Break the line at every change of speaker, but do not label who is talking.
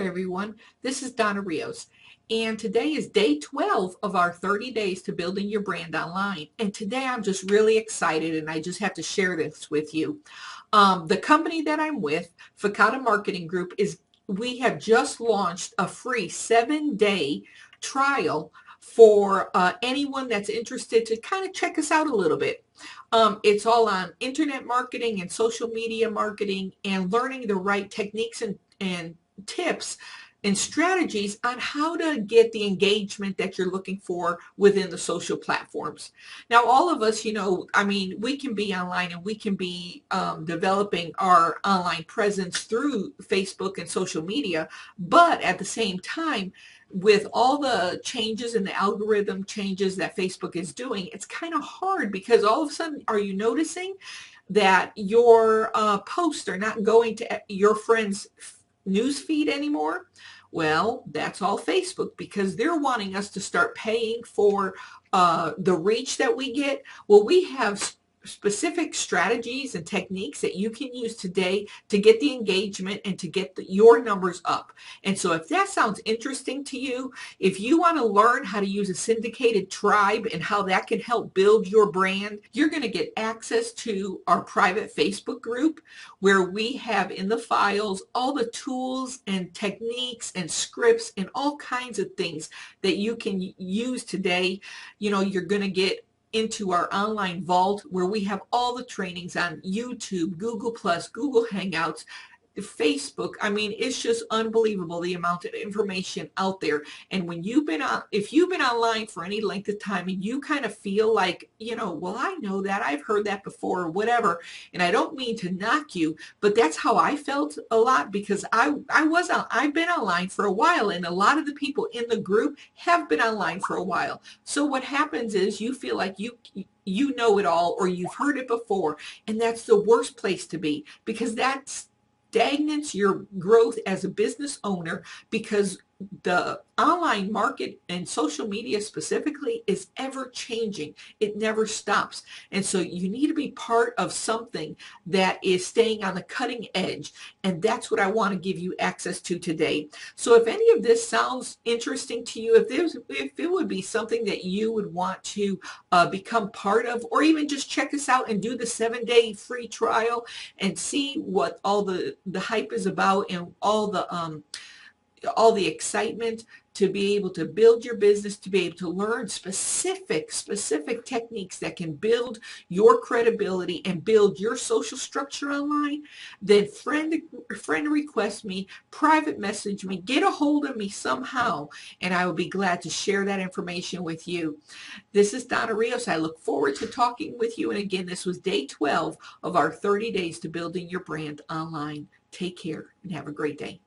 everyone, this is Donna Rios, and today is day 12 of our 30 days to building your brand online. And today I'm just really excited, and I just have to share this with you. The company that I'm with, Fakata Marketing Group, we have just launched a free 7-day trial for anyone that's interested to kind of check us out a little bit. It's all on internet marketing and social media marketing and learning the right techniques and tips and strategies on how to get the engagement that you're looking for within the social platforms. Now, all of us, we can be online and we can be developing our online presence through Facebook and social media, but at the same time, with all the changes and the algorithm changes that Facebook is doing, it's kind of hard because all of a sudden, are you noticing that your posts are not going to your friends' news feed anymore? Well, that's all Facebook, because they're wanting us to start paying for the reach that we get. Well, we have specific strategies and techniques that you can use today to get the engagement and to get your numbers up. And so if that sounds interesting to you, if you want to learn how to use a syndicated tribe and how that can help build your brand, you're going to get access to our private Facebook group, where we have in the files all the tools and techniques and scripts and all kinds of things that you can use today. You're going to get into our online vault, where we have all the trainings on YouTube, Google Plus, Google Hangouts, Facebook. I mean, it's just unbelievable the amount of information out there. And when if you've been online for any length of time and you kind of feel like, well, I know that, I've heard that before, or whatever. And I don't mean to knock you, but that's how I felt a lot, because I've been online for a while, and a lot of the people in the group have been online for a while. So what happens is you feel like you know it all, or you've heard it before, and that's the worst place to be, because that's stagnates your growth as a business owner, because the online market and social media specifically is ever changing. It never stops. And so you need to be part of something that is staying on the cutting edge. And that's what I want to give you access to today. So if any of this sounds interesting to you, if it would be something that you would want to become part of, or even just check us out and do the 7-day free trial and see what all the hype is about, and all the excitement to be able to build your business, to be able to learn specific techniques that can build your credibility and build your social structure online, then friend request me, private message me, get a hold of me somehow, and I will be glad to share that information with you. This is Donna Rios. I look forward to talking with you. And again, this was day 12 of our 30 days to building your brand online. Take care and have a great day.